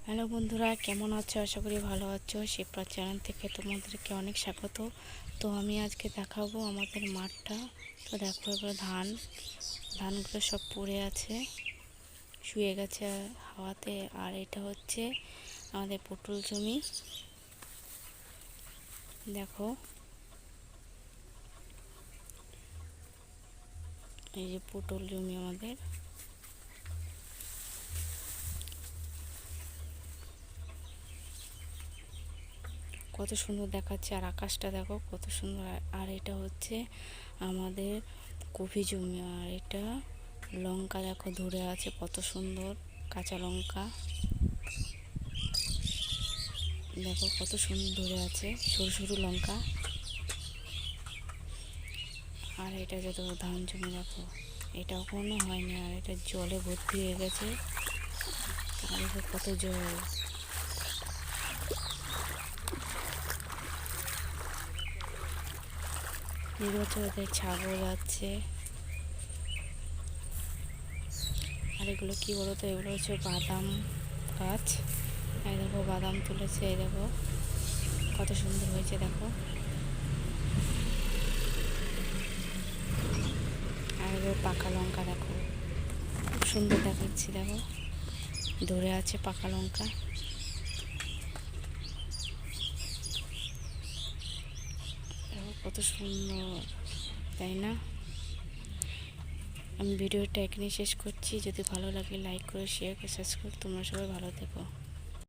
Hello বন্ধুরা, কেমন আছো? আশা করি ভালো আছো। শিপ্রা চ্যানেল থেকে তোমাদেরকে অনেক স্বাগত। তো আমি আজকে দেখাবো আমাদের মাঠটা। তো দেখো এবার ধানগুলো সব পড়ে আছে, শুয়ে গেছে হাওয়াতে। আর এটা হচ্ছে আমাদের পটল জমি। দেখো এই যে পটল জমি আমাদের। কত সুন্দর দেখাচ্ছে, আর আকাশটা দেখো কত সুন্দর। আর এটা হচ্ছে আমাদের কফি জমি। আর এটা লঙ্কা দেখো ধরে আছে কত সুন্দর, কাঁচা লঙ্কা দেখো কত সুন্দর ধরে আছে, সরু সরু লঙ্কা। আর এটা যত ধান জমি দেখো, এটা কোনো হয়নি, আর এটা জলে ভর্তি হয়ে গেছে। আর দেখো কত জল। দেখতে ওদের ছাগল আছে। আর এগুলো কি বলতো, এগুলো হচ্ছে বাদাম গাছ। এই দেখো বাদাম তুলেছে, এই দেখো কত সুন্দর হয়েছে দেখো। আর এবার পাকা লঙ্কা দেখো, খুব সুন্দর দেখাচ্ছে দেখো, ধরে আছে পাকা লঙ্কা। দেখো কত সুন্দর, তাই না? আমি ভিডিওটা এখানে শেষ করছি। যদি ভালো লাগে লাইক করে শেয়ার করে সাবস্ক্রাইব। তোমরা সবাই ভালো থেকো।